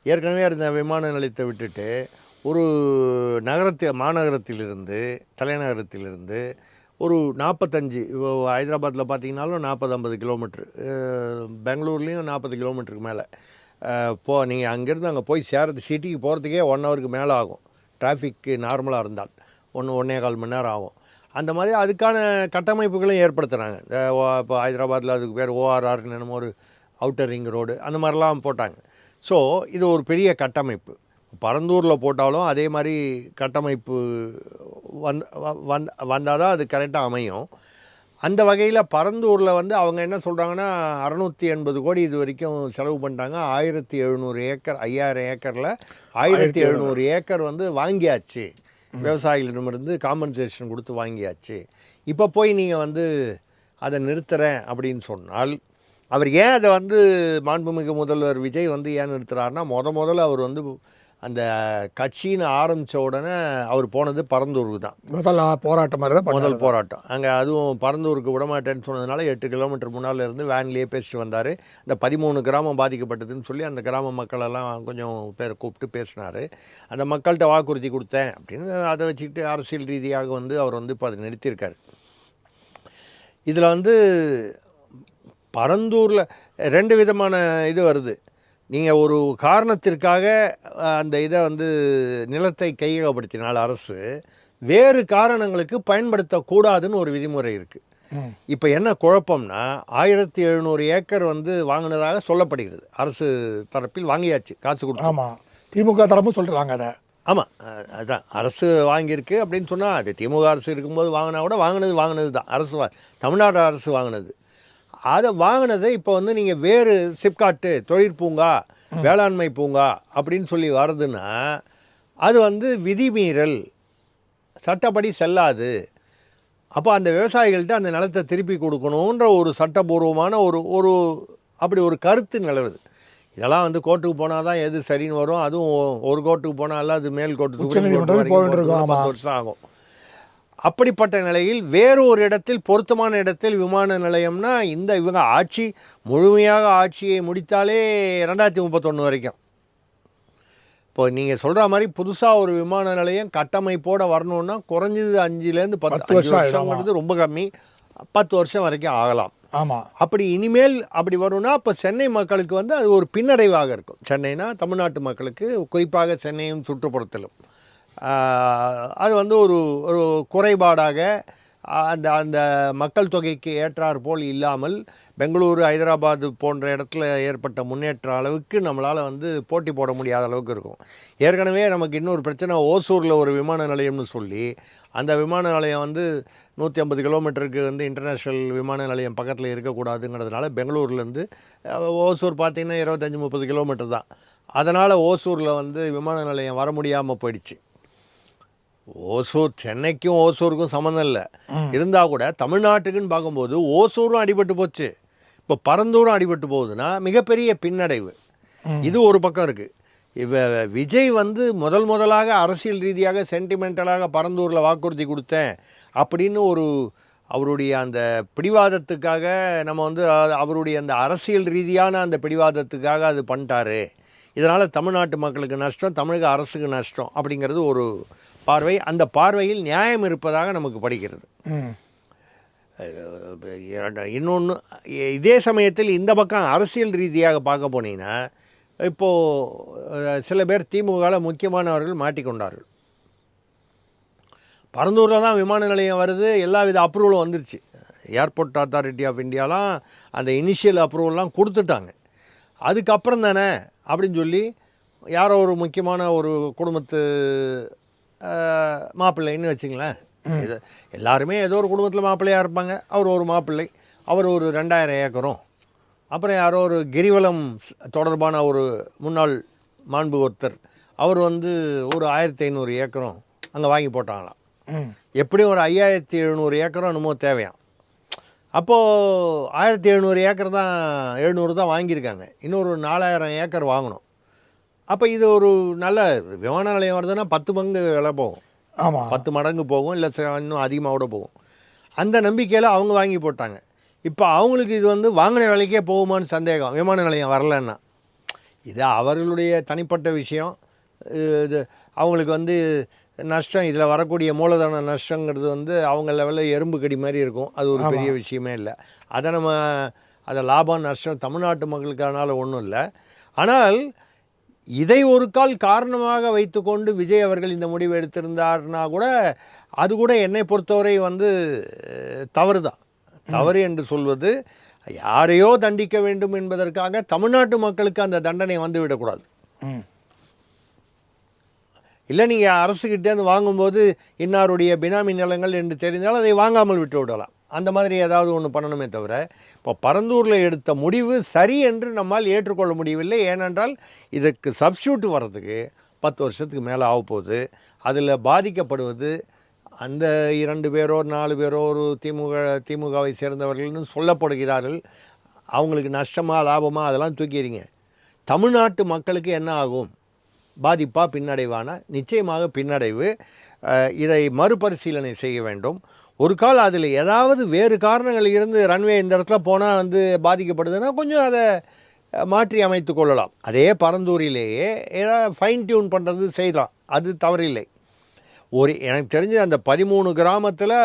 ஏற்கனவே இருந்த விமான நிலையத்தை விட்டுட்டு ஒரு மாநகரத்திலிருந்து தலைநகரத்திலிருந்து ஒரு 45 ஹைதராபாத்தில் பார்த்தீங்கன்னாலும் 40-50 கிலோமீட்ரு, பெங்களூர்லேயும் 40 கிலோமீட்டருக்கு மேலே நீங்கள் அங்கேருந்து அங்கே போய் சிட்டிக்கு போகிறதுக்கே 1 ஹவருக்கு மேலே ஆகும், டிராஃபிக்கு நார்மலாக இருந்தால் 1.25 மணி நேரம் ஆகும். அந்த மாதிரி அதுக்கான கட்டமைப்புகளும் ஏற்படுத்துகிறாங்க. இப்போ ஹைதராபாத்தில் அதுக்கு பேர் ஓஆர்ஆர்னு என்னமோ ஒரு அவுட்டர் ரிங் ரோடு அந்த மாதிரிலாம் போட்டாங்க. ஸோ இது ஒரு பெரிய கட்டமைப்பு. பரந்தூரில் போட்டாலும் அதே மாதிரி கட்டமைப்பு வந்தால் தான் அது கரெக்டாக அமையும். அந்த வகையில் பரந்தூரில் வந்து அவங்க என்ன சொல்கிறாங்கன்னா 680 கோடி இது வரைக்கும் செலவு பண்ணிட்டாங்க. 1700 ஏக்கர், 5000 ஏக்கரில் 1700 ஏக்கர் வந்து வாங்கியாச்சு, விவசாயிகளிடமிருந்து காம்பன்சேஷன் கொடுத்து வாங்கியாச்சு. இப்போ போய் நீங்கள் வந்து அதை நிறுத்துகிறேன் அப்படின்னு சொன்னால், அவர் ஏன் அதை வந்து மாண்புமிகு முதல்வர் விஜய் வந்து ஏன் நிறுத்துகிறாருன்னா, முதல்ல அவர் வந்து அந்த கட்சின்னு ஆரம்பித்த உடனே அவர் போனது பரந்தூருக்கு தான். போராட்டம் மாதிரி தான் முதல் போராட்டம் அங்கே. அதுவும் பரந்தூருக்கு விடமாட்டேன்னு சொன்னதுனால 8 கிலோமீட்டர் முன்னால் இருந்து வேன்லேயே பேசிட்டு வந்தார். இந்த 13 கிராமம் பாதிக்கப்பட்டதுன்னு சொல்லி அந்த கிராம மக்களெல்லாம் கொஞ்சம் பேர் கூப்பிட்டு பேசினார். அந்த மக்கள்கிட்ட வாக்குறுதி கொடுத்தேன் அப்படின்னு அதை வச்சுக்கிட்டு அரசியல் ரீதியாக வந்து அவர் வந்து இப்போ அதை நிறுத்தியிருக்கார். இதில் வந்து பரந்தூரில் 2 விதமான இது வருது. நீங்கள் ஒரு காரணத்திற்காக அந்த இதை வந்து நிலத்தை கையகப்படுத்தினால் அரசு வேறு காரணங்களுக்கு பயன்படுத்தக்கூடாதுன்னு ஒரு விதிமுறை இருக்குது. இப்போ என்ன குழப்பம்னா, 1700 ஏக்கர் வந்து வாங்கினதாக சொல்லப்படுகிறது. அரசு தரப்பில் வாங்கியாச்சு, காசு கொடுத்து. ஆமாம், திமுக தரப்பும் சொல்கிறாங்க அதை. ஆமாம், அதுதான் அரசு வாங்கியிருக்கு அப்படின்னு சொன்னால், அது திமுக அரசு இருக்கும்போது வாங்கினா கூட வாங்கினது தான் அரசு, தமிழ்நாடு அரசு வாங்கினது. அதை வாங்கினதை இப்போ வந்து நீங்கள் வேறு சிப்காட்டு, தொழிற்பூங்கா, வேளாண்மை பூங்கா அப்படின்னு சொல்லி வருதுன்னா அது வந்து விதிமீறல், சட்டப்படி செல்லாது. அப்போ அந்த விவசாயிகள்கிட்ட அந்த நிலத்தை திருப்பி கொடுக்கணுன்ற ஒரு சட்டபூர்வமான ஒரு அப்படி ஒரு கருத்து நிலவுது. இதெல்லாம் வந்து கோர்ட்டுக்கு போனால் தான் எது சரின்னு வரும். அதுவும் ஒரு கோர்ட்டுக்கு போனாலும் அது மேல் கோர்ட்டு, சுப்ரீம் கோர்ட்டு வரைக்கும் 10 வருஷம் ஆகும். அப்படிப்பட்ட நிலையில் வேறு ஒரு இடத்தில், பொருத்தமான இடத்தில் விமான நிலையம்னா இவங்க ஆட்சி முழுமையாக ஆட்சியை முடித்தாலே 2031 வரைக்கும். இப்போ நீங்கள் சொல்கிற மாதிரி புதுசாக ஒரு விமான நிலையம் கட்டமைப்போடு வரணுன்னா குறைஞ்சது 5 to 10 வருஷங்கிறது ரொம்ப கம்மி, 10 வருஷம் வரைக்கும் ஆகலாம். ஆமாம், அப்படி இனிமேல் அப்படி வரும்னா இப்போ சென்னை மக்களுக்கு வந்து அது ஒரு பின்னடைவாக இருக்கும். சென்னைனா தமிழ்நாட்டு மக்களுக்கு, குறிப்பாக சென்னையும் சுற்றுப்புறத்திலும் அது வந்து ஒரு குறைபாடாக அந்த மக்கள் தொகைக்கு ஏற்றாற் போல் இல்லாமல் பெங்களூரு, ஹைதராபாத் போன்ற இடத்துல ஏற்பட்ட முன்னேற்ற அளவுக்கு நம்மளால் வந்து போட்டி போட முடியாத அளவுக்கு இருக்கும். ஏற்கனவே நமக்கு இன்னொரு பிரச்சனை, ஓசூரில் ஒரு விமான நிலையம்னு சொல்லி அந்த விமான நிலையம் வந்து 150 கிலோமீட்டருக்கு வந்து இன்டர்நேஷ்னல் விமான நிலையம் பக்கத்தில் இருக்கக்கூடாதுங்கிறதுனால பெங்களூர்லேருந்து ஓசூர் பார்த்திங்கன்னா 25-30 கிலோமீட்டர் தான். அதனால் ஓசூரில் வந்து விமான நிலையம் வர முடியாமல் போயிடுச்சு. ஓசூர் சென்னைக்கும் ஓசூருக்கும் சம்மந்தம் இல்லை, இருந்தால் கூட தமிழ்நாட்டுக்குன்னு பார்க்கும்போது ஓசூரும் அடிபட்டு போச்சு, இப்போ பரந்தூரும் அடிபட்டு போகுதுன்னா மிகப்பெரிய பின்னடைவு. இது ஒரு பக்கம் இருக்குது. விஜய் வந்து முதலாக அரசியல் ரீதியாக சென்டிமெண்டலாக பரந்தூரில் வாக்குறுதி கொடுத்தேன் அப்படின்னு அவருடைய அந்த பிடிவாதத்துக்காக நம்ம வந்து அவருடைய அந்த அரசியல் ரீதியான அந்த பிடிவாதத்துக்காக அது பண்ணிட்டாரு. இதனால் தமிழ்நாட்டு மக்களுக்கு நஷ்டம், தமிழக அரசுக்கு நஷ்டம் அப்படிங்கிறது ஒரு பார்வை. அந்த பார்வையில் நியாயம் இருப்பதாக நமக்கு படுகிறது. இன்னொன்று, இதே சமயத்தில் இந்த பக்கம் அரசியல் ரீதியாக பார்க்க போனீங்கன்னா, இப்போது சில பேர் திமுகவில் முக்கியமானவர்கள் மாட்டிக்கொண்டார்கள். பரந்தூரில் தான் விமான நிலையம் வருது, எல்லா வித அப்ரூவலும் வந்துருச்சு. ஏர்போர்ட் அத்தாரிட்டி ஆஃப் இந்தியாலாம் அந்த இனிஷியல் அப்ரூவல்லாம் கொடுத்துட்டாங்க. அதுக்கப்புறம் தானே அப்படின்னு சொல்லி யாரோ ஒரு முக்கியமான ஒரு குடும்பத்து மாப்பிள்ளைன்னு வச்சுங்களேன், இது எல்லாருமே ஏதோ ஒரு குடும்பத்தில் மாப்பிள்ளையாக இருப்பாங்க. அவர் ஒரு மாப்பிள்ளை, அவர் ஒரு 2000 ஏக்கரும், அப்புறம் யாரோ ஒரு கிரிவலம் தொடர்பான ஒரு முன்னாள் மாண்பு ஒருத்தர், அவர் வந்து ஒரு 1500 ஏக்கரும் அங்கே வாங்கி போட்டாங்களாம். எப்படியும் ஒரு 5700 ஏக்கரும் என்னமோ தேவையாம். அப்போது 1700 ஏக்கர் தான் 700 தான் வாங்கியிருக்காங்க. இன்னொரு 4000 ஏக்கர் வாங்கணும். அப்போ இது ஒரு நல்ல விமான நிலையம் வருதுன்னா 10 பங்கு விலை போகும், ஆமாம் 10 மடங்கு போகும், இல்லை இன்னும் அதிகமாக கூட போகும். அந்த நம்பிக்கையில் அவங்க வாங்கி போட்டாங்க. இப்போ அவங்களுக்கு இது வந்து வாங்கின விலைக்கே போகுமான்னு சந்தேகம், விமான நிலையம் வரலன்னா. இது அவர்களுடைய தனிப்பட்ட விஷயம். இது அவங்களுக்கு வந்து நஷ்டம், இதில் வரக்கூடிய மூலதன நஷ்டங்கிறது வந்து அவங்க லெவலில் எறும்பு கடி மாதிரி இருக்கும். அது ஒரு பெரிய விஷயமே இல்லை. அதை லாபம் நஷ்டம் தமிழ்நாட்டு மக்களுக்கானால ஒன்றும் இல்லை. ஆனால் இதை ஒரு கால் காரணமாக வைத்துக்கொண்டு விஜய் அவர்கள் இந்த முடிவு எடுத்திருந்தார்னா கூட அது கூட என்னை பொறுத்தவரை வந்து தவறு தான். தவறு என்று சொல்வது யாரையோ தண்டிக்க வேண்டும் என்பதற்காக தமிழ்நாட்டு மக்களுக்கு அந்த தண்டனை வந்து விடக்கூடாது. இல்லை நீங்கள் அரசுக்கிட்டேருந்து வாங்கும்போது இன்னாருடைய பினாமி நிலங்கள் என்று தெரிந்தால் அதை வாங்காமல் விட்டு விடலாம். அந்த மாதிரி ஏதாவது ஒன்று பண்ணணுமே தவிர, இப்போ பரந்தூரில் எடுத்த முடிவு சரி என்று நம்மால் ஏற்றுக்கொள்ள முடியவில்லை. ஏனென்றால் இதுக்கு சப்ஸ்டியூட் வர்றதுக்கு 10 வருஷத்துக்கு மேலே ஆகப்போகுது. அதில் பாதிக்கப்படுவது அந்த 2 பேரோ 4 பேரோ ஒரு திமுகவை சேர்ந்தவர்கள்னு சொல்லப்படுகிறார்கள். அவங்களுக்கு நஷ்டமா லாபமா அதெல்லாம் தூக்கிடுங்க. தமிழ்நாட்டு மக்களுக்கு என்ன ஆகும்? பாதிப்பா பின்னடைவான? நிச்சயமாக பின்னடைவு. இதை மறுபரிசீலனை செய்ய வேண்டும். ஒரு கால் அதில் ஏதாவது வேறு காரணங்கள் இருந்து ரன்வே இந்த இடத்துல போனால் வந்து பாதிக்கப்படுதுன்னா கொஞ்சம் அதை மாற்றி அமைத்து கொள்ளலாம். அதே பரந்தூரிலேயே ஏதாவது ஃபைன் டியூன் பண்ணுறது செய்யலாம், அது தவறில்லை. எனக்கு தெரிஞ்சு அந்த 13 கிராமத்தில்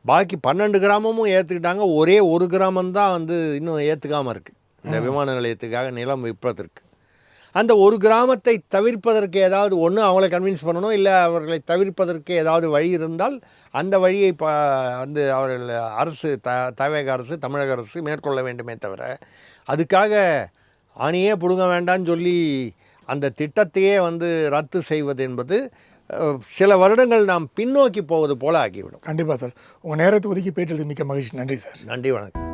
பாக்கி 12 கிராமமும் ஏற்றுக்கிட்டாங்க. ஒரே ஒரு கிராமம்தான் வந்து இன்னும் ஏற்றுக்காமல் இருக்குது இந்த விமான நிலையத்துக்காக நிலம் விற்பதற்கு. அந்த ஒரு கிராமத்தை தவிர்ப்பதற்கு ஏதாவது ஒன்று அவங்கள கன்வின்ஸ் பண்ணணும், இல்லை அவர்களை தவிர்ப்பதற்கு ஏதாவது வழி இருந்தால் அந்த வழியை வந்து அவர்கள் அரசு தமிழக அரசு தமிழக அரசு மேற்கொள்ள வேண்டுமே தவிர அதுக்காக ஆணையே பிடுங்க வேண்டான்னு சொல்லி அந்த திட்டத்தையே வந்து ரத்து செய்வது என்பது சில வருடங்கள் நாம் பின்னோக்கி போவது போல ஆகிவிடும். கண்டிப்பாக சார். உங்கள் நேரத்தை ஒதுக்கி பேட்டுறது மிக்க மகிழ்ச்சி. நன்றி சார். நன்றி, வணக்கம்.